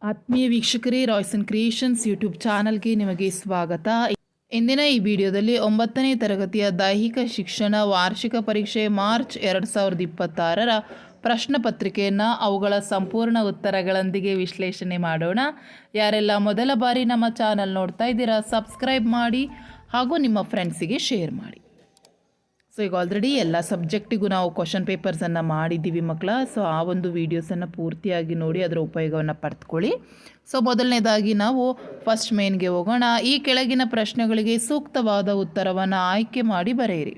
ಆತ್ಮೀಯ ವೀಕ್ಷಕರೇ, Royson creations YouTube ಚಾನಲ್ಗೆ ನಿಮಗೆ ಸ್ವಾಗತ. ಇಂದಿನ ಈ ವಿಡಿಯೋದಲ್ಲಿ 9ನೇ ತರಗತಿಯ ದೈಹಿಕ ಶಿಕ್ಷಣ ವಾರ್ಷಿಕ ಪರೀಕ್ಷೆ ಮಾರ್ಚ್ 2026ರ ಪ್ರಶ್ನೆ ಪತ್ರಿಕೆಯನ್ನು ಅವುಗಳ ಸಂಪೂರ್ಣ ಉತ್ತರಗಳೊಂದಿಗೆ ವಿಶ್ಲೇಷಣೆ ಮಾಡೋಣ. ಯಾರೆಲ್ಲ ಮೊದಲ ಬಾರಿ ನಮ್ಮ ಚಾನಲ್ ನೋಡ್ತಾ ಇದ್ದೀರಾ, ಸಬ್ಸ್ಕ್ರೈಬ್ ಮಾಡಿ ಹಾಗೂ ನಿಮ್ಮ ಫ್ರೆಂಡ್ಸಿಗೆ ಶೇರ್ ಮಾಡಿ. ಸೊ ಈಗ ಆಲ್ರೆಡಿ ಎಲ್ಲ ಸಬ್ಜೆಕ್ಟಿಗೂ ನಾವು ಕ್ವಶನ್ ಪೇಪರ್ಸನ್ನು ಮಾಡಿದ್ದೀವಿ ಮಕ್ಕಳ. ಸೊ ಆ ಒಂದು ವೀಡಿಯೋಸನ್ನು ಪೂರ್ತಿಯಾಗಿ ನೋಡಿ ಅದರ ಉಪಯೋಗವನ್ನು ಪಡೆದುಕೊಳ್ಳಿ. ಸೊ ಮೊದಲನೇದಾಗಿ ನಾವು ಫಸ್ಟ್ ಮೇನ್ಗೆ ಹೋಗೋಣ. ಈ ಕೆಳಗಿನ ಪ್ರಶ್ನೆಗಳಿಗೆ ಸೂಕ್ತವಾದ ಉತ್ತರವನ್ನು ಆಯ್ಕೆ ಮಾಡಿ ಬರೆಯಿರಿ.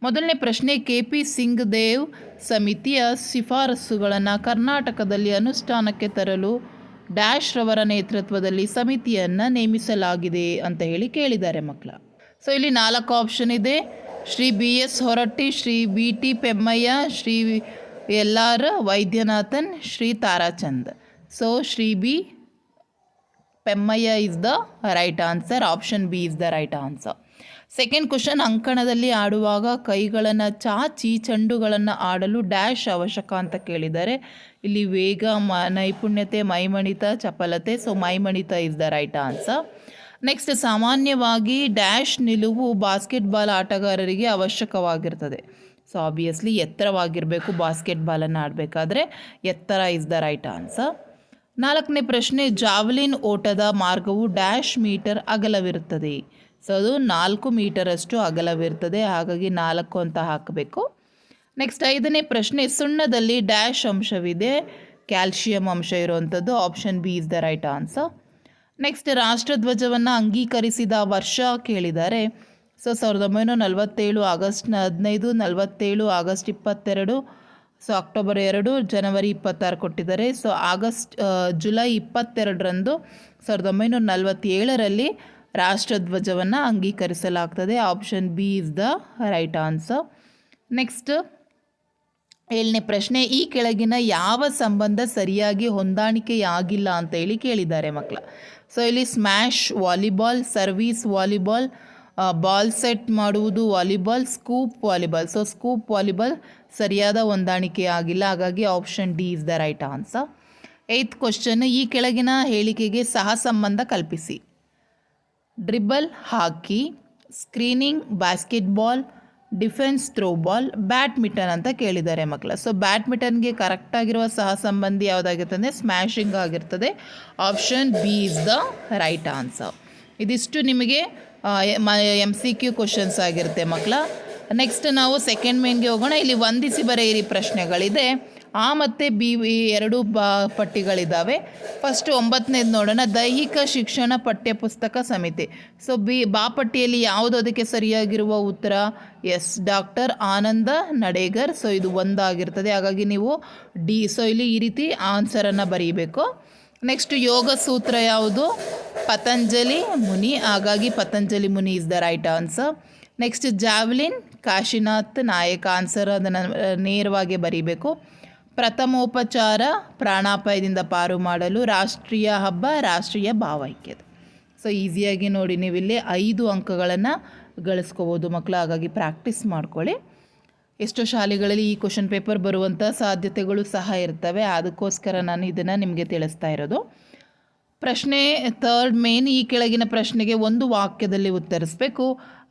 ಮೊದಲನೇ ಪ್ರಶ್ನೆ, KP ಸಿಂಗ್ ದೇವ್ ಸಮಿತಿಯ ಶಿಫಾರಸುಗಳನ್ನು ಕರ್ನಾಟಕದಲ್ಲಿ ಅನುಷ್ಠಾನಕ್ಕೆ ತರಲು ಡ್ಯಾಶ್ ರವರ ನೇತೃತ್ವದಲ್ಲಿ ಸಮಿತಿಯನ್ನು ನೇಮಿಸಲಾಗಿದೆ ಅಂತ ಹೇಳಿ ಕೇಳಿದ್ದಾರೆ ಮಕ್ಕಳ. ಸೊ ಇಲ್ಲಿ 4 ಆಪ್ಷನ್ ಇದೆ. Shri BS Horatti, Shri BT Pemmaiah, Shri LR Vaidyanathan, Shri Tarachand. So Shri B Pemmaiah is the right answer. Option B is the right answer. Second question, ಅಂಕಣದಲ್ಲಿ ಆಡುವಾಗ ಕೈಗಳನ್ನು ಚಾಚಿ ಚೆಂಡುಗಳನ್ನು ಆಡಲು ಡ್ಯಾಶ್ ಅವಶ್ಯಕ ಅಂತ ಕೇಳಿದ್ದಾರೆ. ಇಲ್ಲಿ ವೇಗ, ನೈಪುಣ್ಯತೆ, ಮೈಮಣಿತ, ಚಪಲತೆ. ಸೊ ಮೈಮಣಿತ is the right answer. Next, ಸಾಮಾನ್ಯವಾಗಿ ಡ್ಯಾಶ್ ನಿಲುವು ಬಾಸ್ಕೆಟ್ಬಾಲ್ ಆಟಗಾರರಿಗೆ ಅವಶ್ಯಕವಾಗಿರ್ತದೆ. So obviously ಎತ್ತರವಾಗಿರಬೇಕು ಬಾಸ್ಕೆಟ್ಬಾಲನ್ನು ಆಡಬೇಕಾದ್ರೆ. ಎತ್ತರ ಇಸ್ ದ ರೈಟ್ ಆನ್ಸರ್. 4ನೇ ಪ್ರಶ್ನೆ, ಜಾವ್ಲಿನ್ ಓಟದ ಮಾರ್ಗವು ಡ್ಯಾಶ್ ಮೀಟರ್ ಅಗಲವಿರುತ್ತದೆ. ಸೊ ಅದು 4 ಮೀಟರಷ್ಟು ಅಗಲವಿರ್ತದೆ, ಹಾಗಾಗಿ 4 ಅಂತ ಹಾಕಬೇಕು. ನೆಕ್ಸ್ಟ್ 5ನೇ ಪ್ರಶ್ನೆ, ಸುಣ್ಣದಲ್ಲಿ ಡ್ಯಾಶ್ ಅಂಶವಿದೆ, ಕ್ಯಾಲ್ಶಿಯಂ ಅಂಶ ಇರುವಂಥದ್ದು. Option B is the right answer. Next, ರಾಷ್ಟ್ರಧ್ವಜವನ್ನು ಅಂಗೀಕರಿಸಿದ ವರ್ಷ ಕೇಳಿದ್ದಾರೆ. So 1947 August 15, 47 August 22, so October 2, ಜನವರಿ 26 ಕೊಟ್ಟಿದ್ದಾರೆ. ಸೊ ಜುಲೈ 22ರಂದು 1947ರಲ್ಲಿ ರಾಷ್ಟ್ರಧ್ವಜವನ್ನು ಅಂಗೀಕರಿಸಲಾಗ್ತದೆ. Option B is the right answer. Next 7ನೇ ಪ್ರಶ್ನೆ, ಈ ಕೆಳಗಿನ ಯಾವ ಸಂಬಂಧ ಸರಿಯಾಗಿ ಹೊಂದಾಣಿಕೆಯಾಗಿಲ್ಲ ಅಂತ ಹೇಳಿ ಕೇಳಿದ್ದಾರೆ ಮಕ್ಕಳ. ಸೊ ಇಲ್ಲಿ smash volleyball, service volleyball, ball set ಮಾಡುವುದು volleyball, scoop volleyball. So scoop volleyball ಸರಿಯಾದ ಹೊಂದಾಣಿಕೆ ಆಗಿಲ್ಲ, ಹಾಗಾಗಿ option D is the right answer. 8th question, ಈ ಕೆಳಗಿನ ಹೇಳಿಕೆಗೆ ಸಹ ಸಂಬಂಧ ಕಲ್ಪಿಸಿ. Dribble hockey, screening basketball, defence throwball, badminton ಅಂತ ಕೇಳಿದ್ದಾರೆ ಮಕ್ಕಳ. ಸೊ ಬ್ಯಾಡ್ಮಿಂಟನ್ಗೆ ಕರೆಕ್ಟಾಗಿರುವ ಸಹ ಸಂಬಂಧಿ ಯಾವುದಾಗಿರ್ತದೆ? ಸ್ಮ್ಯಾಶಿಂಗ್ ಆಗಿರ್ತದೆ. Option B is the right answer. ಇದಿಷ್ಟು ನಿಮಗೆ MCQ ಕ್ವಶನ್ಸ್ ಆಗಿರುತ್ತೆ ಮಕ್ಕಳ. ನೆಕ್ಸ್ಟ್ ನಾವು ಸೆಕೆಂಡ್ ಮೇನ್ಗೆ ಹೋಗೋಣ. ಇಲ್ಲಿ ಹೊಂದಿಸಿ ಬರೆಯಿರಿ ಪ್ರಶ್ನೆಗಳಿದೆ. A ಮತ್ತು B 2 ಪಟ್ಟಿಗಳಿದ್ದಾವೆ. ಫಸ್ಟು 9ನೇದು ನೋಡೋಣ. ದೈಹಿಕ ಶಿಕ್ಷಣ ಪಠ್ಯಪುಸ್ತಕ ಸಮಿತಿ. ಸೊ ಬಾ ಪಟ್ಟಿಯಲ್ಲಿ ಯಾವುದು ಅದಕ್ಕೆ ಸರಿಯಾಗಿರುವ ಉತ್ತರ? ಎಸ್, ಡಾಕ್ಟರ್ ಆನಂದ ನಡೇಗರ್. ಸೊ ಇದು 1 ಆಗಿರ್ತದೆ, ಹಾಗಾಗಿ ನೀವು D. ಸೊ ಇಲ್ಲಿ ಈ ರೀತಿ ಆನ್ಸರನ್ನು ಬರೀಬೇಕು. ನೆಕ್ಸ್ಟ್, ಯೋಗ ಸೂತ್ರ ಯಾವುದು? ಪತಂಜಲಿ ಮುನಿ, ಹಾಗಾಗಿ Patanjali Muni is the right answer. Next, javelin Kashinath Nayak. Answer ಅದನ್ನು ನೇರವಾಗಿ ಬರೀಬೇಕು. ಪ್ರಥಮೋಪಚಾರ ಪ್ರಾಣಾಪಾಯದಿಂದ ಪಾರು ಮಾಡಲು ರಾಷ್ಟ್ರೀಯ ಹಬ್ಬ ರಾಷ್ಟ್ರೀಯ ಭಾವೈಕ್ಯತೆ. ಸೊ ಈಸಿಯಾಗಿ ನೋಡಿ, ನೀವಿಲ್ಲಿ 5 ಅಂಕಗಳನ್ನು ಗಳಿಸ್ಕೋಬೋದು ಮಕ್ಕಳು, ಹಾಗಾಗಿ ಪ್ರಾಕ್ಟೀಸ್ ಮಾಡ್ಕೊಳ್ಳಿ. ಎಷ್ಟೋ ಶಾಲೆಗಳಲ್ಲಿ ಈ ಕ್ವಶನ್ ಪೇಪರ್ ಬರುವಂಥ ಸಾಧ್ಯತೆಗಳು ಸಹ ಇರ್ತವೆ, ಅದಕ್ಕೋಸ್ಕರ ನಾನು ಇದನ್ನು ನಿಮಗೆ ತಿಳಿಸ್ತಾ ಇರೋದು. ಪ್ರಶ್ನೆ 3rd ಮೇನ್, ಈ ಕೆಳಗಿನ ಪ್ರಶ್ನೆಗೆ ಒಂದು ವಾಕ್ಯದಲ್ಲಿ ಉತ್ತರಿಸಬೇಕು.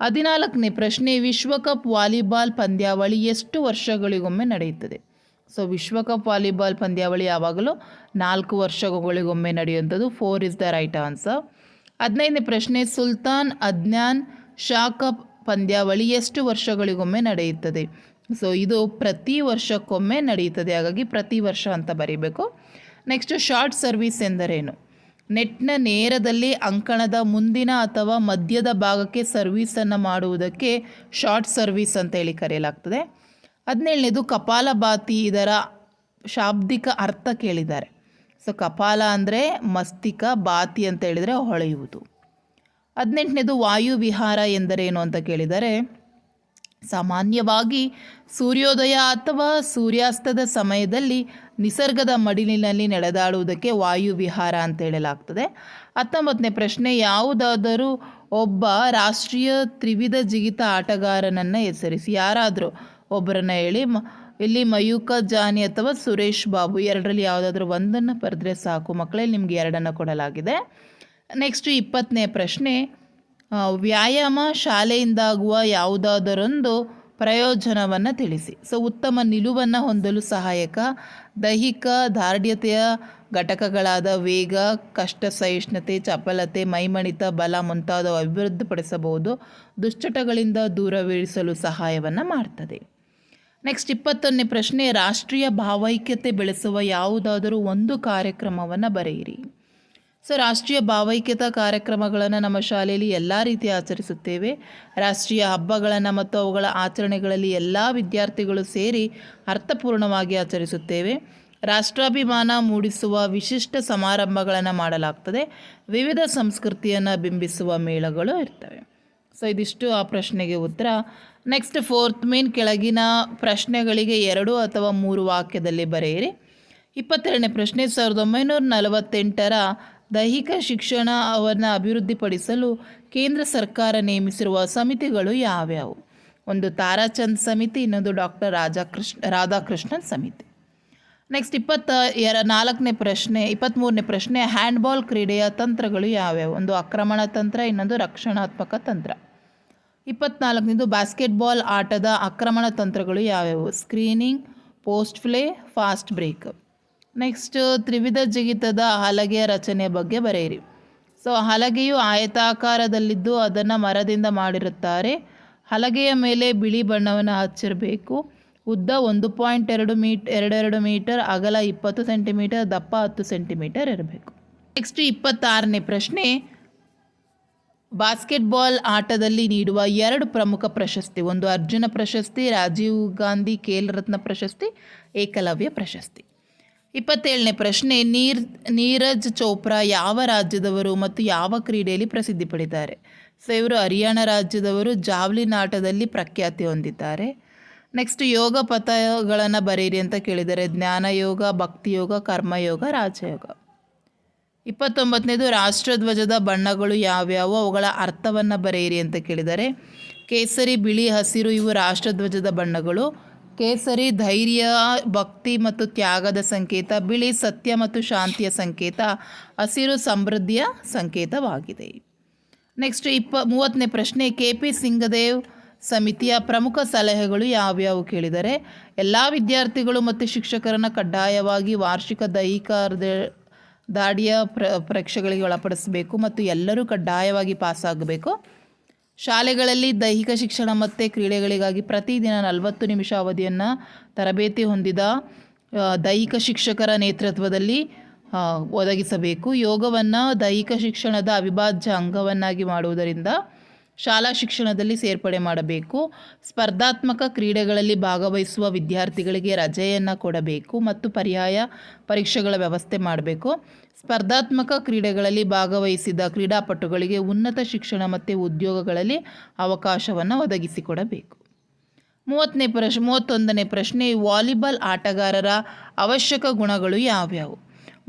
14ನೇ ಪ್ರಶ್ನೆ, ವಿಶ್ವಕಪ್ ವಾಲಿಬಾಲ್ ಪಂದ್ಯಾವಳಿ ಎಷ್ಟು ವರ್ಷಗಳಿಗೊಮ್ಮೆ ನಡೆಯುತ್ತದೆ? ಸೊ ವಿಶ್ವಕಪ್ ವಾಲಿಬಾಲ್ ಪಂದ್ಯಾವಳಿ ಯಾವಾಗಲೂ 4 ವರ್ಷಗಳಿಗೊಮ್ಮೆ ನಡೆಯುವಂಥದ್ದು. 4 ಇಸ್ ದ ರೈಟ್ ಆನ್ಸರ್. 15ನೇ ಪ್ರಶ್ನೆ, ಸುಲ್ತಾನ್ ಅದ್ನಾನ್ ಶಾ ಕಪ್ ಪಂದ್ಯಾವಳಿ ಎಷ್ಟು ವರ್ಷಗಳಿಗೊಮ್ಮೆ ನಡೆಯುತ್ತದೆ? ಸೊ ಇದು ಪ್ರತಿ ವರ್ಷಕ್ಕೊಮ್ಮೆ ನಡೆಯುತ್ತದೆ, ಹಾಗಾಗಿ ಪ್ರತಿ ವರ್ಷ ಅಂತ ಬರೀಬೇಕು. ನೆಕ್ಸ್ಟ್, ಶಾರ್ಟ್ ಸರ್ವೀಸ್ ಎಂದರೇನು? ನೆಟ್ನ ನೇರದಲ್ಲಿ ಅಂಕಣದ ಮುಂದಿನ ಅಥವಾ ಮಧ್ಯದ ಭಾಗಕ್ಕೆ ಸರ್ವೀಸನ್ನು ಮಾಡುವುದಕ್ಕೆ ಶಾರ್ಟ್ ಸರ್ವೀಸ್ ಅಂತ ಹೇಳಿ ಕರೆಯಲಾಗ್ತದೆ. 17ನೇದು ಕಪಾಲಭಾತಿ, ಇದರ ಶಾಬ್ದಿಕ ಅರ್ಥ ಕೇಳಿದ್ದಾರೆ. ಸೊ ಕಪಾಲ ಅಂದರೆ ಮಸ್ತಿಕ, ಭಾತಿ ಅಂತ ಹೇಳಿದರೆ ಹೊಳೆಯುವುದು. 18ನೇದು ವಾಯು ವಿಹಾರ ಎಂದರೇನು ಅಂತ ಕೇಳಿದರೆ, ಸಾಮಾನ್ಯವಾಗಿ ಸೂರ್ಯೋದಯ ಅಥವಾ ಸೂರ್ಯಾಸ್ತದ ಸಮಯದಲ್ಲಿ ನಿಸರ್ಗದ ಮಡಿಲಿನಲ್ಲಿ ನಡೆದಾಡುವುದಕ್ಕೆ ವಾಯು ವಿಹಾರ ಅಂತ ಹೇಳಲಾಗ್ತದೆ. 19ನೇ ಪ್ರಶ್ನೆ, ಯಾವುದಾದರೂ ಒಬ್ಬ ರಾಷ್ಟ್ರೀಯ ತ್ರಿವಿಧ ಜಿಗಿತ ಆಟಗಾರನನ್ನು ಹೆಸರಿಸಿ. ಯಾರಾದರೂ ಒಬ್ಬರನ್ನು ಹೇಳಿ. ಇಲ್ಲಿ ಮಯೂಕ ಜಾನಿ ಅಥವಾ ಸುರೇಶ್ ಬಾಬು ಎರಡರಲ್ಲಿ ಯಾವುದಾದ್ರೂ ಒಂದನ್ನು ಬರೆದ್ರೆ ಸಾಕು ಮಕ್ಕಳೇ, ನಿಮಗೆ ಎರಡನ್ನು ಕೊಡಲಾಗಿದೆ. ನೆಕ್ಸ್ಟು 20ನೇ ಪ್ರಶ್ನೆ, ವ್ಯಾಯಾಮ ಶಾಲೆಯಿಂದಾಗುವ ಯಾವುದಾದರೊಂದು ಪ್ರಯೋಜನವನ್ನು ತಿಳಿಸಿ. ಸೊ ಉತ್ತಮ ನಿಲುವನ್ನು ಹೊಂದಲು ಸಹಾಯಕ, ದೈಹಿಕ ದಾರ್ಢ್ಯತೆಯ ಘಟಕಗಳಾದ ವೇಗ, ಕಷ್ಟ ಸಹಿಷ್ಣುತೆ, ಚಪಲತೆ, ಮೈಮಣಿತ, ಬಲ ಮುಂತಾದವು ಅಭಿವೃದ್ಧಿಪಡಿಸಬಹುದು. ದುಶ್ಚಟಗಳಿಂದ ದೂರವಿರಿಸಲು ಸಹಾಯವನ್ನು ಮಾಡ್ತದೆ. ನೆಕ್ಸ್ಟ್ 21ನೇ ಪ್ರಶ್ನೆ, ರಾಷ್ಟ್ರೀಯ ಭಾವೈಕ್ಯತೆ ಬೆಳೆಸುವ ಯಾವುದಾದರೂ ಒಂದು ಕಾರ್ಯಕ್ರಮವನ್ನು ಬರೆಯಿರಿ. ಸೊ ರಾಷ್ಟ್ರೀಯ ಭಾವೈಕ್ಯತಾ ಕಾರ್ಯಕ್ರಮಗಳನ್ನು ನಮ್ಮ ಶಾಲೆಯಲ್ಲಿ ಎಲ್ಲ ರೀತಿ ಆಚರಿಸುತ್ತೇವೆ. ರಾಷ್ಟ್ರೀಯ ಹಬ್ಬಗಳನ್ನು ಮತ್ತು ಅವುಗಳ ಆಚರಣೆಗಳಲ್ಲಿ ಎಲ್ಲ ವಿದ್ಯಾರ್ಥಿಗಳು ಸೇರಿ ಅರ್ಥಪೂರ್ಣವಾಗಿ ಆಚರಿಸುತ್ತೇವೆ. ರಾಷ್ಟ್ರಾಭಿಮಾನ ಮೂಡಿಸುವ ವಿಶಿಷ್ಟ ಸಮಾರಂಭಗಳನ್ನು ಮಾಡಲಾಗ್ತದೆ. ವಿವಿಧ ಸಂಸ್ಕೃತಿಯನ್ನು ಬಿಂಬಿಸುವ ಮೇಳಗಳು ಇರ್ತವೆ. ಸೊ ಇದಿಷ್ಟು ಆ ಪ್ರಶ್ನೆಗೆ ಉತ್ತರ. ನೆಕ್ಸ್ಟ್ 4th ಮೇನ್, ಕೆಳಗಿನ ಪ್ರಶ್ನೆಗಳಿಗೆ 2 ಅಥವಾ 3 ವಾಕ್ಯದಲ್ಲಿ ಬರೆಯಿರಿ. 22ನೇ ಪ್ರಶ್ನೆ, 1948ರ ದೈಹಿಕ ಶಿಕ್ಷಣವನ್ನು ಅಭಿವೃದ್ಧಿಪಡಿಸಲು ಕೇಂದ್ರ ಸರ್ಕಾರ ನೇಮಿಸಿರುವ ಸಮಿತಿಗಳು ಯಾವ್ಯಾವು? ಒಂದು ತಾರಾಚಂದ್ ಸಮಿತಿ, ಇನ್ನೊಂದು ಡಾಕ್ಟರ್ ರಾಧಾಕೃಷ್ಣನ್ ಸಮಿತಿ. ನೆಕ್ಸ್ಟ್ 23ನೇ ಪ್ರಶ್ನೆ, ಹ್ಯಾಂಡ್ಬಾಲ್ ಕ್ರೀಡೆಯ ತಂತ್ರಗಳು ಯಾವ್ಯಾವು? ಒಂದು ಆಕ್ರಮಣ ತಂತ್ರ, ಇನ್ನೊಂದು ರಕ್ಷಣಾತ್ಮಕ ತಂತ್ರ. 24ನೇದು, ಬಾಸ್ಕೆಟ್ಬಾಲ್ ಆಟದ ಆಕ್ರಮಣ ತಂತ್ರಗಳು ಯಾವ್ಯಾವು? Screening, post play, fast break. Next, ತ್ರಿವಿಧ ಜಿಗಿತದ ಹಲಗೆಯ ರಚನೆಯ ಬಗ್ಗೆ ಬರೆಯಿರಿ. ಸೊ ಹಲಗೆಯು ಆಯತಾಕಾರದಲ್ಲಿದ್ದು ಅದನ್ನು ಮರದಿಂದ ಮಾಡಿರುತ್ತಾರೆ. ಹಲಗೆಯ ಮೇಲೆ ಬಿಳಿ ಬಣ್ಣವನ್ನು ಹಚ್ಚಿರಬೇಕು. ಉದ್ದ 1.22 ಮೀಟರ್, ಅಗಲ 20 ಸೆಂಟಿಮೀಟರ್, ದಪ್ಪ 10 ಸೆಂಟಿಮೀಟರ್ ಇರಬೇಕು. ನೆಕ್ಸ್ಟ್ 26ನೇ ಪ್ರಶ್ನೆ, ಬಾಸ್ಕೆಟ್ಬಾಲ್ ಆಟದಲ್ಲಿ ನೀಡುವ 2 ಪ್ರಮುಖ ಪ್ರಶಸ್ತಿ. ಒಂದು ಅರ್ಜುನ ಪ್ರಶಸ್ತಿ, ರಾಜೀವ್ ಗಾಂಧಿ ಖೇಲ್ ರತ್ನ ಪ್ರಶಸ್ತಿ, ಏಕಲವ್ಯ ಪ್ರಶಸ್ತಿ. 27ನೇ ಪ್ರಶ್ನೆ, ನೀರಜ್ ಚೋಪ್ರಾ ಯಾವ ರಾಜ್ಯದವರು ಮತ್ತು ಯಾವ ಕ್ರೀಡೆಯಲ್ಲಿ ಪ್ರಸಿದ್ಧಿ ಪಡೆದಿದ್ದಾರೆ? ಸೊ ಇವರು ಹರಿಯಾಣ ರಾಜ್ಯದವರು. ಜಾವ್ಲಿನ್ ಆಟದಲ್ಲಿ ಪ್ರಖ್ಯಾತಿ ಹೊಂದಿದ್ದಾರೆ. ನೆಕ್ಸ್ಟ್, ಯೋಗ ಪಥಗಳನ್ನು ಬರೆಯಿರಿ ಅಂತ ಕೇಳಿದ್ದಾರೆ. ಜ್ಞಾನಯೋಗ, ಭಕ್ತಿಯೋಗ, ಕರ್ಮಯೋಗ, ರಾಜಯೋಗ. 29ನೇದು, ರಾಷ್ಟ್ರಧ್ವಜದ ಬಣ್ಣಗಳು ಯಾವ್ಯಾವು? ಅವುಗಳ ಅರ್ಥವನ್ನು ಬರೆಯಿರಿ ಅಂತ ಕೇಳಿದ್ದಾರೆ. ಕೇಸರಿ, ಬಿಳಿ, ಹಸಿರು ಇವು ರಾಷ್ಟ್ರಧ್ವಜದ ಬಣ್ಣಗಳು. ಕೇಸರಿ ಧೈರ್ಯ, ಭಕ್ತಿ ಮತ್ತು ತ್ಯಾಗದ ಸಂಕೇತ. ಬಿಳಿ ಸತ್ಯ ಮತ್ತು ಶಾಂತಿಯ ಸಂಕೇತ. ಹಸಿರು ಸಮೃದ್ಧಿಯ ಸಂಕೇತವಾಗಿದೆ. ನೆಕ್ಸ್ಟ್ 30ನೇ ಪ್ರಶ್ನೆ, KP ಸಿಂಗದೇವ್ ಸಮಿತಿಯ ಪ್ರಮುಖ ಸಲಹೆಗಳು ಯಾವ್ಯಾವು ಕೇಳಿದರೆ? ಎಲ್ಲ ವಿದ್ಯಾರ್ಥಿಗಳು ಮತ್ತು ಶಿಕ್ಷಕರನ್ನು ಕಡ್ಡಾಯವಾಗಿ ವಾರ್ಷಿಕ ದೈಹಿಕ ದಾಢ್ಯ ಪರೀಕ್ಷೆಗಳಿಗೆ ಒಳಪಡಿಸಬೇಕು ಮತ್ತು ಎಲ್ಲರೂ ಕಡ್ಡಾಯವಾಗಿ ಪಾಸಾಗಬೇಕು. ಶಾಲೆಗಳಲ್ಲಿ ದೈಹಿಕ ಶಿಕ್ಷಣ ಮತ್ತು ಕ್ರೀಡೆಗಳಿಗಾಗಿ ಪ್ರತಿದಿನ 40 ನಿಮಿಷ ಅವಧಿಯನ್ನು ತರಬೇತಿ ಹೊಂದಿದ ದೈಹಿಕ ಶಿಕ್ಷಕರ ನೇತೃತ್ವದಲ್ಲಿ ಒದಗಿಸಬೇಕು. ಯೋಗವನ್ನು ದೈಹಿಕ ಶಿಕ್ಷಣದ ಅವಿಭಾಜ್ಯ ಅಂಗವನ್ನಾಗಿ ಮಾಡುವುದರಿಂದ ಶಾಲಾ ಶಿಕ್ಷಣದಲ್ಲಿ ಸೇರ್ಪಡೆ ಮಾಡಬೇಕು. ಸ್ಪರ್ಧಾತ್ಮಕ ಕ್ರೀಡೆಗಳಲ್ಲಿ ಭಾಗವಹಿಸುವ ವಿದ್ಯಾರ್ಥಿಗಳಿಗೆ ರಜೆಯನ್ನು ಕೊಡಬೇಕು ಮತ್ತು ಪರ್ಯಾಯ ಪರೀಕ್ಷೆಗಳ ವ್ಯವಸ್ಥೆ ಮಾಡಬೇಕು. ಸ್ಪರ್ಧಾತ್ಮಕ ಕ್ರೀಡೆಗಳಲ್ಲಿ ಭಾಗವಹಿಸಿದ ಕ್ರೀಡಾಪಟುಗಳಿಗೆ ಉನ್ನತ ಶಿಕ್ಷಣ ಮತ್ತು ಉದ್ಯೋಗಗಳಲ್ಲಿ ಅವಕಾಶವನ್ನು ಒದಗಿಸಿಕೊಡಬೇಕು. 31ನೇ ಪ್ರಶ್ನೆ, ವಾಲಿಬಾಲ್ ಆಟಗಾರರ ಅವಶ್ಯಕ ಗುಣಗಳು ಯಾವ್ಯಾವು?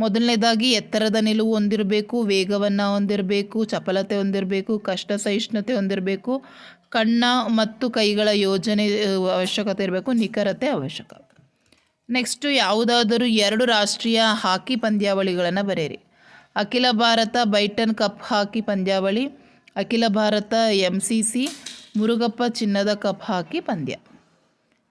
ಮೊದಲನೇದಾಗಿ ಎತ್ತರದ ನಿಲುವು ಹೊಂದಿರಬೇಕು, ವೇಗವನ್ನು ಹೊಂದಿರಬೇಕು, ಚಪಲತೆ ಹೊಂದಿರಬೇಕು, ಕಷ್ಟ ಸಹಿಷ್ಣುತೆ ಹೊಂದಿರಬೇಕು, ಕಣ್ಣ ಮತ್ತು ಕೈಗಳ ಯೋಜನೆ ಅವಶ್ಯಕತೆ ಇರಬೇಕು, ನಿಖರತೆ ಅವಶ್ಯಕ. ನೆಕ್ಸ್ಟು, ಯಾವುದಾದರೂ 2 ರಾಷ್ಟ್ರೀಯ ಹಾಕಿ ಪಂದ್ಯಾವಳಿಗಳನ್ನು ಬರೆಯಿರಿ. ಅಖಿಲ ಭಾರತ ಬೈಟನ್ ಕಪ್ ಹಾಕಿ ಪಂದ್ಯಾವಳಿ, ಅಖಿಲ ಭಾರತ MCC ಮುರುಗಪ್ಪ ಚಿನ್ನದ ಕಪ್ ಹಾಕಿ ಪಂದ್ಯ.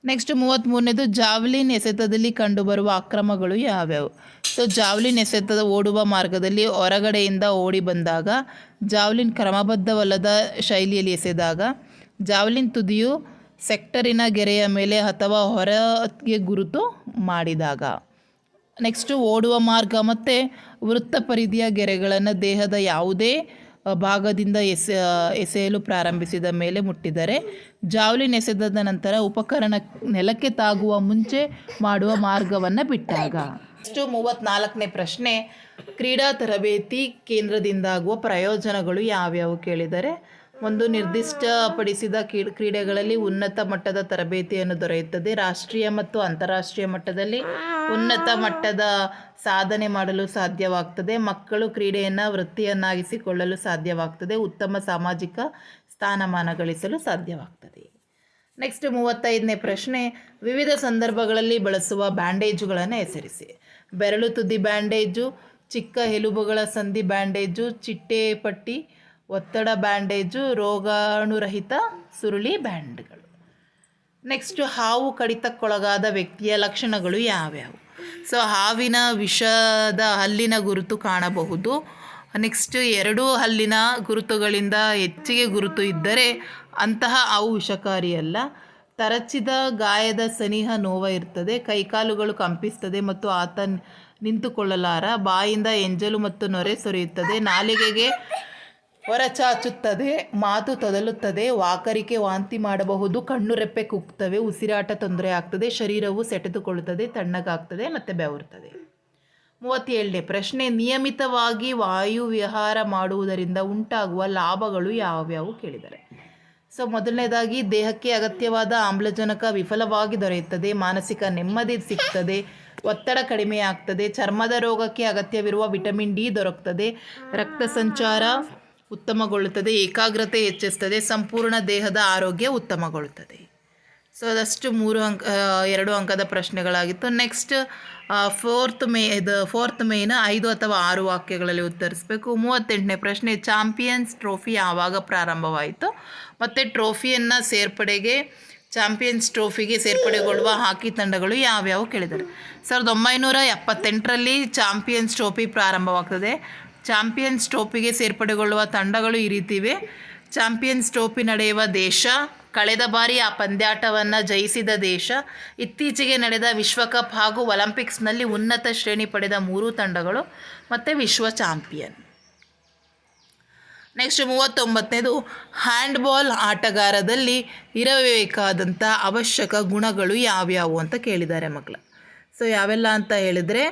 ನೆಕ್ಸ್ಟ್ 33ನೇದು, ಜಾವ್ಲಿನ್ ಎಸೆತದಲ್ಲಿ ಕಂಡುಬರುವ ಅಕ್ರಮಗಳು ಯಾವ್ಯಾವು? ಸೊ ಜಾವ್ಲಿನ್ ಎಸೆತದ ಓಡುವ ಮಾರ್ಗದಲ್ಲಿ ಹೊರಗಡೆಯಿಂದ ಓಡಿ ಬಂದಾಗ, ಜಾವ್ಲಿನ್ ಕ್ರಮಬದ್ಧವಲ್ಲದ ಶೈಲಿಯಲ್ಲಿ ಎಸೆದಾಗ, ಜಾವ್ಲಿನ್ ತುದಿಯು ಸೆಕ್ಟರಿನ ಗೆರೆಯ ಮೇಲೆ ಅಥವಾ ಹೊರಗೆ ಗುರುತು ಮಾಡಿದಾಗ. ನೆಕ್ಸ್ಟು, ಓಡುವ ಮಾರ್ಗ ಮತ್ತು ವೃತ್ತ ಪರಿಧಿಯ ಗೆರೆಗಳನ್ನು ದೇಹದ ಯಾವುದೇ ಭಾಗದಿಂದ ಎಸೆಯಲು ಪ್ರಾರಂಭಿಸಿದ ಮೇಲೆ ಮುಟ್ಟಿದರೆ, ಜಾವ್ಲಿನ್ ಎಸೆದ ನಂತರ ಉಪಕರಣ ನೆಲಕ್ಕೆ ತಾಗುವ ಮುಂಚೆ ಮಾಡುವ ಮಾರ್ಗವನ್ನು ಬಿಟ್ಟಾಗ. ನೆಕ್ಸ್ಟು 34ನೇ ಪ್ರಶ್ನೆ, ಕ್ರೀಡಾ ತರಬೇತಿ ಕೇಂದ್ರದಿಂದಾಗುವ ಪ್ರಯೋಜನಗಳು ಯಾವ್ಯಾವು ಕೇಳಿದರೆ? ಒಂದು, ನಿರ್ದಿಷ್ಟಪಡಿಸಿದ ಕ್ರೀಡೆಗಳಲ್ಲಿ ಉನ್ನತ ಮಟ್ಟದ ತರಬೇತಿಯನ್ನು ದೊರೆಯುತ್ತದೆ. ರಾಷ್ಟ್ರೀಯ ಮತ್ತು ಅಂತಾರಾಷ್ಟ್ರೀಯ ಮಟ್ಟದಲ್ಲಿ ಉನ್ನತ ಮಟ್ಟದ ಸಾಧನೆ ಮಾಡಲು ಸಾಧ್ಯವಾಗ್ತದೆ. ಮಕ್ಕಳು ಕ್ರೀಡೆಯನ್ನು ವೃತ್ತಿಯನ್ನಾಗಿಸಿಕೊಳ್ಳಲು ಸಾಧ್ಯವಾಗ್ತದೆ. ಉತ್ತಮ ಸಾಮಾಜಿಕ ಸ್ಥಾನಮಾನ ಗಳಿಸಲು ಸಾಧ್ಯವಾಗ್ತದೆ. ನೆಕ್ಸ್ಟ್ 35ನೇ ಪ್ರಶ್ನೆ, ವಿವಿಧ ಸಂದರ್ಭಗಳಲ್ಲಿ ಬಳಸುವ ಬ್ಯಾಂಡೇಜುಗಳನ್ನು ಹೆಸರಿಸಿ. ಬೆರಳು ತುದಿ ಬ್ಯಾಂಡೇಜು, ಚಿಕ್ಕ ಎಲುಬುಗಳ ಸಂಧಿ ಬ್ಯಾಂಡೇಜು, ಚಿಟ್ಟೆ ಪಟ್ಟಿ, ಒತ್ತಡ ಬ್ಯಾಂಡೇಜು, ರೋಗಾಣುರಹಿತ ಸುರುಳಿ ಬ್ಯಾಂಡ್ಗಳು. ನೆಕ್ಸ್ಟ್, ಹಾವು ಕಡಿತಕ್ಕೊಳಗಾದ ವ್ಯಕ್ತಿಯ ಲಕ್ಷಣಗಳು ಯಾವ್ಯಾವು? ಸೊ ಹಾವಿನ ವಿಷದ ಹಲ್ಲಿನ ಗುರುತು ಕಾಣಬಹುದು. ನೆಕ್ಸ್ಟ್, 2 ಹಲ್ಲಿನ ಗುರುತುಗಳಿಂದ ಹೆಚ್ಚಿಗೆ ಗುರುತು ಇದ್ದರೆ ಅಂತಹ ಹಾವು ವಿಷಕಾರಿಯಲ್ಲ. ತರಚಿದ ಗಾಯದ ಸನಿಹ ನೋವ ಇರ್ತದೆ, ಕೈಕಾಲುಗಳು ಕಂಪಿಸ್ತದೆ ಮತ್ತು ಆತ ನಿಂತುಕೊಳ್ಳಲಾರ, ಬಾಯಿಂದ ಎಂಜಲು ಮತ್ತು ನೊರೆ ಸೊರೆಯುತ್ತದೆ, ನಾಲಿಗೆಗೆ ಹೊರಚಾಚುತ್ತದೆ, ಮಾತು ತೊದಲುತ್ತದೆ, ವಾಕರಿಕೆ ವಾಂತಿ ಮಾಡಬಹುದು, ಕಣ್ಣು ರೆಪ್ಪೆ ಕುಗ್ತವೆ, ಉಸಿರಾಟ ತೊಂದರೆ ಆಗ್ತದೆ, ಶರೀರವು ಸೆಟೆದುಕೊಳ್ಳುತ್ತದೆ, ತಣ್ಣಗಾಗ್ತದೆ ಮತ್ತು ಬೆವರುತ್ತದೆ. 37ನೇ ಪ್ರಶ್ನೆ, ನಿಯಮಿತವಾಗಿ ವಾಯು ವಿಹಾರ ಮಾಡುವುದರಿಂದ ಉಂಟಾಗುವ ಲಾಭಗಳು ಯಾವ್ಯಾವು ಕೇಳಿದ್ದಾರೆ. ಸೊ ಮೊದಲನೇದಾಗಿ, ದೇಹಕ್ಕೆ ಅಗತ್ಯವಾದ ಆಮ್ಲಜನಕ ವಿಫಲವಾಗಿ ದೊರೆಯುತ್ತದೆ, ಮಾನಸಿಕ ನೆಮ್ಮದಿ ಸಿಗ್ತದೆ, ಒತ್ತಡ ಕಡಿಮೆ ಆಗ್ತದೆ, ಚರ್ಮದ ರೋಗಕ್ಕೆ ಅಗತ್ಯವಿರುವ ವಿಟಮಿನ್ ಡಿ ದೊರಕ್ತದೆ, ರಕ್ತ ಸಂಚಾರ ಉತ್ತಮಗೊಳ್ಳುತ್ತದೆ, ಏಕಾಗ್ರತೆ ಹೆಚ್ಚಿಸ್ತದೆ, ಸಂಪೂರ್ಣ ದೇಹದ ಆರೋಗ್ಯ ಉತ್ತಮಗೊಳ್ಳುತ್ತದೆ. ಸೊ ಅದಷ್ಟು 2 ಅಂಕದ ಪ್ರಶ್ನೆಗಳಾಗಿತ್ತು. ನೆಕ್ಸ್ಟ್ ಫೋರ್ತ್ ಮೇಯ್ನ 5 ಅಥವಾ 6 ವಾಕ್ಯಗಳಲ್ಲಿ ಉತ್ತರಿಸಬೇಕು. 38ನೇ ಪ್ರಶ್ನೆ, ಚಾಂಪಿಯನ್ಸ್ ಟ್ರೋಫಿ ಯಾವಾಗ ಪ್ರಾರಂಭವಾಯಿತು ಮತ್ತು ಟ್ರೋಫಿಯನ್ನು ಚಾಂಪಿಯನ್ಸ್ ಟ್ರೋಫಿಗೆ ಸೇರ್ಪಡೆಗೊಳ್ಳುವ ಹಾಕಿ ತಂಡಗಳು ಯಾವ್ಯಾವು ಕೇಳಿದ್ದಾರೆ. 1978ರಲ್ಲಿ ಚಾಂಪಿಯನ್ಸ್ ಟ್ರೋಫಿ ಪ್ರಾರಂಭವಾಗ್ತದೆ. ಚಾಂಪಿಯನ್ಸ್ ಟ್ರೋಫಿಗೆ ಸೇರ್ಪಡೆಗೊಳ್ಳುವ ತಂಡಗಳು ಈ ರೀತಿ ಇವೆ. ಚಾಂಪಿಯನ್ಸ್ ಟ್ರೋಫಿ ನಡೆಯುವ ದೇಶ, ಕಳೆದ ಬಾರಿ ಆ ಪಂದ್ಯಾಟವನ್ನು ಜಯಿಸಿದ ದೇಶ, ಇತ್ತೀಚೆಗೆ ನಡೆದ ವಿಶ್ವಕಪ್ ಹಾಗೂ ಒಲಿಂಪಿಕ್ಸ್ನಲ್ಲಿ ಉನ್ನತ ಶ್ರೇಣಿ ಪಡೆದ 3 ತಂಡಗಳು ಮತ್ತು ವಿಶ್ವ ಚಾಂಪಿಯನ್. ನೆಕ್ಸ್ಟ್ 39ನೇದು, ಹ್ಯಾಂಡ್ಬಾಲ್ ಆಟಗಾರದಲ್ಲಿ ಇರಬೇಕಾದಂಥ ಅವಶ್ಯಕ ಗುಣಗಳು ಯಾವ್ಯಾವು ಅಂತ ಕೇಳಿದ್ದಾರೆ ಮಕ್ಕಳು. ಸೊ ಯಾವೆಲ್ಲ ಅಂತ ಹೇಳಿದರೆ,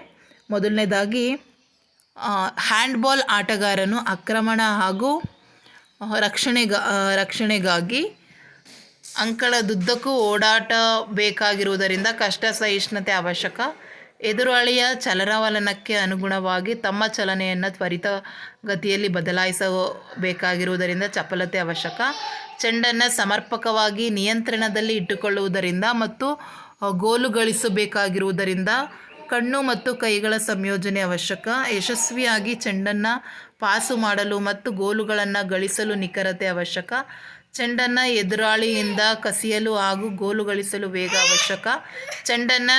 ಮೊದಲನೇದಾಗಿ ಹ್ಯಾಂಡ್ಬಾಲ್ ಆಟಗಾರನು ಆಕ್ರಮಣ ಹಾಗೂ ರಕ್ಷಣೆಗಾಗಿ ಅಂಕಣದುದ್ದಕ್ಕೂ ಓಡಾಟಬೇಕಾಗಿರುವುದರಿಂದ ಕಷ್ಟ ಸಹಿಷ್ಣುತೆ ಅವಶ್ಯಕ. ಎದುರಾಳಿಯ ಚಲನವಲನಕ್ಕೆ ಅನುಗುಣವಾಗಿ ತಮ್ಮ ಚಲನೆಯನ್ನು ತ್ವರಿತ ಗತಿಯಲ್ಲಿ ಬದಲಾಯಿಸಬೇಕಾಗಿರುವುದರಿಂದ ಚಪಲತೆ ಅವಶ್ಯಕ. ಚೆಂಡನ್ನು ಸಮರ್ಪಕವಾಗಿ ನಿಯಂತ್ರಣದಲ್ಲಿ ಇಟ್ಟುಕೊಳ್ಳುವುದರಿಂದ ಮತ್ತು ಗೋಲು ಗಳಿಸಬೇಕಾಗಿರುವುದರಿಂದ ಕಣ್ಣು ಮತ್ತು ಕೈಗಳ ಸಂಯೋಜನೆ ಅವಶ್ಯಕ. ಯಶಸ್ವಿಯಾಗಿ ಚೆಂಡನ್ನು ಪಾಸು ಮಾಡಲು ಮತ್ತು ಗೋಲುಗಳನ್ನು ಗಳಿಸಲು ನಿಖರತೆ ಅವಶ್ಯಕ. ಚೆಂಡನ್ನು ಎದುರಾಳಿಯಿಂದ ಕಸಿಯಲು ಹಾಗೂ ಗೋಲು ಗಳಿಸಲು ವೇಗ ಅವಶ್ಯಕ. ಚೆಂಡನ್ನು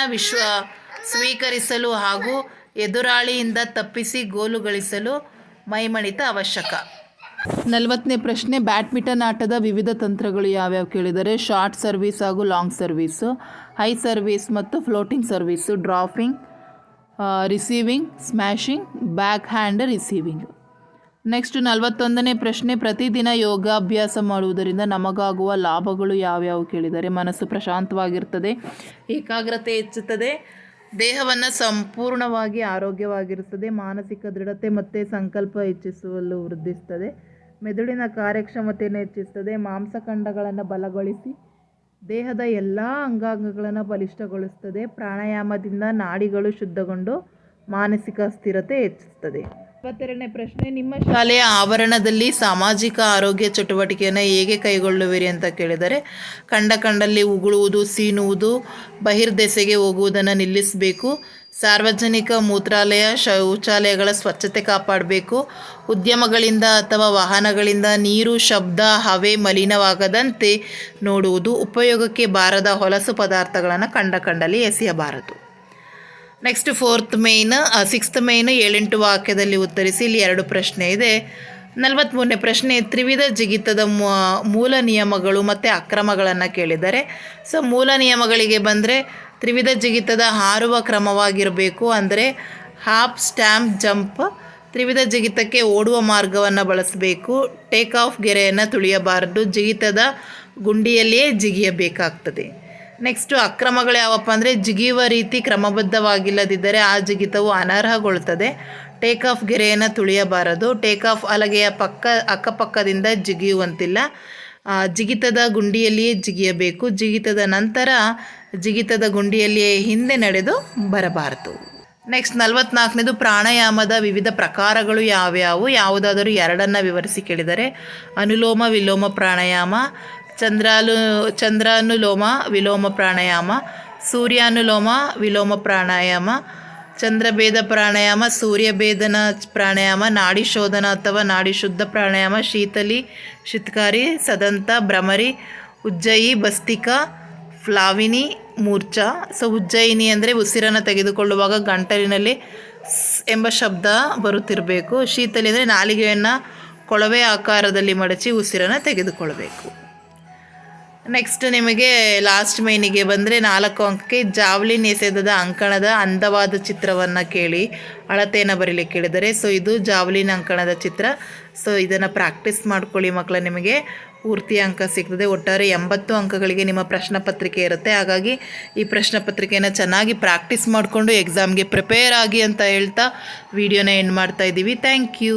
ಸ್ವೀಕರಿಸಲು ಹಾಗೂ ಎದುರಾಳಿಯಿಂದ ತಪ್ಪಿಸಿ ಗೋಲು ಗಳಿಸಲು ಮೈಮಣಿತ ಅವಶ್ಯಕ. 40ನೇ ಪ್ರಶ್ನೆ, ಬ್ಯಾಡ್ಮಿಂಟನ್ ಆಟದ ವಿವಿಧ ತಂತ್ರಗಳು ಯಾವ್ಯಾವು ಕೇಳಿದರೆ. ಶಾರ್ಟ್ ಸರ್ವೀಸ್ ಹಾಗೂ ಲಾಂಗ್ ಸರ್ವೀಸು, ಹೈ ಸರ್ವೀಸ್ ಮತ್ತು floating service, dropping, receiving, smashing, backhand receiving. Next 41ನೇ ಪ್ರಶ್ನೆ, ಪ್ರತಿದಿನ ಯೋಗಾಭ್ಯಾಸ ಮಾಡುವುದರಿಂದ ನಮಗಾಗುವ ಲಾಭಗಳು ಯಾವ್ಯಾವು ಕೇಳಿದರೆ. ಮನಸ್ಸು ಪ್ರಶಾಂತವಾಗಿರ್ತದೆ, ಏಕಾಗ್ರತೆ ಹೆಚ್ಚುತ್ತದೆ, ದೇಹವನ್ನು ಸಂಪೂರ್ಣವಾಗಿ ಆರೋಗ್ಯವಾಗಿರುತ್ತದೆ, ಮಾನಸಿಕ ದೃಢತೆ ಮತ್ತು ಸಂಕಲ್ಪ ಹೆಚ್ಚಿಸಲು ವೃದ್ಧಿಸುತ್ತದೆ, ಮೆದುಳಿನ ಕಾರ್ಯಕ್ಷಮತೆಯನ್ನು ಹೆಚ್ಚಿಸುತ್ತದೆ, ಮಾಂಸಖಂಡಗಳನ್ನು ಬಲಗೊಳಿಸಿ ದೇಹದ ಎಲ್ಲ ಅಂಗಾಂಗಗಳನ್ನು ಬಲಿಷ್ಠಗೊಳಿಸುತ್ತದೆ, ಪ್ರಾಣಾಯಾಮದಿಂದ ನಾಡಿಗಳು ಶುದ್ಧಗೊಂಡು ಮಾನಸಿಕ ಸ್ಥಿರತೆ ಹೆಚ್ಚಿಸುತ್ತದೆ. 42ನೇ ಪ್ರಶ್ನೆ, ನಿಮ್ಮ ಶಾಲೆಯ ಆವರಣದಲ್ಲಿ ಸಾಮಾಜಿಕ ಆರೋಗ್ಯ ಚಟುವಟಿಕೆಯನ್ನು ಹೇಗೆ ಕೈಗೊಳ್ಳುವಿರಿ ಅಂತ ಕೇಳಿದರೆ. ಕಂಡಲ್ಲಿ ಉಗುಳುವುದು, ಸೀನುವುದು, ಬಹಿರ್ದೆಸೆಗೆ ಹೋಗುವುದನ್ನು ನಿಲ್ಲಿಸಬೇಕು, ಸಾರ್ವಜನಿಕ ಮೂತ್ರಾಲಯ ಶೌಚಾಲಯಗಳ ಸ್ವಚ್ಛತೆ ಕಾಪಾಡಬೇಕು, ಉದ್ಯಮಗಳಿಂದ ಅಥವಾ ವಾಹನಗಳಿಂದ ನೀರು, ಶಬ್ದ, ಹವೆ ಮಲಿನವಾಗದಂತೆ ನೋಡುವುದು, ಉಪಯೋಗಕ್ಕೆ ಬಾರದ ಹೊಲಸು ಪದಾರ್ಥಗಳನ್ನು ಕಂಡಲ್ಲಿ ಎಸೆಯಬಾರದು. ನೆಕ್ಸ್ಟ್ 6th ಮೇಯ್ನ್ 7-8 ವಾಕ್ಯದಲ್ಲಿ ಉತ್ತರಿಸಿ. ಇಲ್ಲಿ 2 ಪ್ರಶ್ನೆ ಇದೆ. 43ನೇ ಪ್ರಶ್ನೆ, ತ್ರಿವಿಧ ಜಿಗಿತದ ಮೂಲ ನಿಯಮಗಳು ಮತ್ತು ಅಕ್ರಮಗಳನ್ನು ಕೇಳಿದ್ದಾರೆ. ಸೊ ಮೂಲ ನಿಯಮಗಳಿಗೆ ಬಂದರೆ, ತ್ರಿವಿಧ ಜಿಗಿತದ ಹಾರುವ ಕ್ರಮವಾಗಿರಬೇಕು, ಅಂದರೆ ಹಾಪ್, ಸ್ಟ್ಯಾಂಪ್, ಜಂಪ್. ತ್ರಿವಿಧ ಜಿಗಿತಕ್ಕೆ ಓಡುವ ಮಾರ್ಗವನ್ನು ಬಳಸಬೇಕು, ಟೇಕ್ ಆಫ್ ಗೆರೆಯನ್ನು ತುಳಿಯಬಾರದು, ಜಿಗಿತದ ಗುಂಡಿಯಲ್ಲಿಯೇ ಜಿಗಿಯಬೇಕಾಗ್ತದೆ. ನೆಕ್ಸ್ಟು ಅಕ್ರಮಗಳು ಯಾವಪ್ಪ ಅಂದರೆ, ಜಿಗಿಯುವ ರೀತಿ ಕ್ರಮಬದ್ಧವಾಗಿಲ್ಲದಿದ್ದರೆ ಆ ಜಿಗಿತವು ಅನರ್ಹಗೊಳ್ಳುತ್ತದೆ, ಟೇಕ್ ಆಫ್ ಗೆರೆಯನ್ನು ತುಳಿಯಬಾರದು, ಟೇಕ್ ಆಫ್ ಹಲಗೆಯ ಅಕ್ಕಪಕ್ಕದಿಂದ ಜಿಗಿಯುವಂತಿಲ್ಲ, ಜಿಗಿತದ ಗುಂಡಿಯಲ್ಲಿಯೇ ಜಿಗಿಯಬೇಕು, ಜಿಗಿತದ ನಂತರ ಜಿಗಿತದ ಗುಂಡಿಯಲ್ಲಿಯೇ ಹಿಂದೆ ನಡೆದು ಬರಬಾರದು. ನೆಕ್ಸ್ಟ್ 44ನೇದು, ಪ್ರಾಣಾಯಾಮದ ವಿವಿಧ ಪ್ರಕಾರಗಳು ಯಾವ್ಯಾವು, ಯಾವುದಾದರೂ 2 ವಿವರಿಸಿ ಕೇಳಿದರೆ. ಅನುಲೋಮ ವಿಲೋಮ ಪ್ರಾಣಾಯಾಮ, ಚಂದ್ರಾನುಲೋಮ ವಿಲೋಮ ಪ್ರಾಣಾಯಾಮ, ಸೂರ್ಯಾನುಲೋಮ ವಿಲೋಮ ಪ್ರಾಣಾಯಾಮ, ಚಂದ್ರಭೇದ ಪ್ರಾಣಾಯಾಮ, ಸೂರ್ಯಭೇದನ ಪ್ರಾಣಾಯಾಮ, ನಾಡಿ ಶೋಧನ ಅಥವಾ ನಾಡಿ ಶುದ್ಧ ಪ್ರಾಣಾಯಾಮ, ಶೀತಲಿ, ಶಿತ್ಕಾರಿ, ಸದಂತ, ಭ್ರಮರಿ, ಉಜ್ಜಯಿ, ಭಸ್ತಿಕಾ, ಫ್ಲಾವಿನಿ, ಮೂರ್ಛಾ. ಸೊ ಉಜ್ಜಯಿನಿ ಅಂದರೆ ಉಸಿರನ್ನು ತೆಗೆದುಕೊಳ್ಳುವಾಗ ಗಂಟಲಿನಲ್ಲಿ ಎಂಬ ಶಬ್ದ ಬರುತ್ತಿರಬೇಕು. ಶೀತಲಿ ಅಂದರೆ ನಾಲಿಗೆಯನ್ನು ಕೊಳವೆ ಆಕಾರದಲ್ಲಿ ಮಡಚಿ ಉಸಿರನ್ನು ತೆಗೆದುಕೊಳ್ಬೇಕು. ನೆಕ್ಸ್ಟ್ ನಿಮಗೆ ಲಾಸ್ಟ್ ಮೈನಿಗೆ ಬಂದರೆ 4 ಅಂಕಕ್ಕೆ ಜಾವ್ಲಿನ್ ಎಸೆತದ ಅಂಕಣದ ಅಂದವಾದ ಚಿತ್ರವನ್ನು ಕೇಳಿ ಅಳತೆಯನ್ನು ಬರೀಲಿಕ್ಕೆ ಕೇಳಿದರೆ. ಸೊ ಇದು ಜಾವ್ಲಿನ್ ಅಂಕಣದ ಚಿತ್ರ. ಸೊ ಇದನ್ನು ಪ್ರಾಕ್ಟೀಸ್ ಮಾಡ್ಕೊಳ್ಳಿ ಮಕ್ಕಳ, ನಿಮಗೆ ಪೂರ್ತಿ ಅಂಕ ಸಿಗ್ತದೆ. ಒಟ್ಟಾರೆ 80 ಅಂಕಗಳಿಗೆ ನಿಮ್ಮ ಪ್ರಶ್ನೆ ಪತ್ರಿಕೆ ಇರುತ್ತೆ. ಹಾಗಾಗಿ ಈ ಪ್ರಶ್ನೆ ಪತ್ರಿಕೆಯನ್ನು ಚೆನ್ನಾಗಿ ಪ್ರಾಕ್ಟೀಸ್ ಮಾಡಿಕೊಂಡು ಎಕ್ಸಾಮ್ಗೆ ಪ್ರಿಪೇರ್ ಆಗಿ ಅಂತ ಹೇಳ್ತಾ ವಿಡಿಯೋನ ಎಂಡ್ ಮಾಡ್ತಾ ಇದ್ದೀವಿ. Thank you.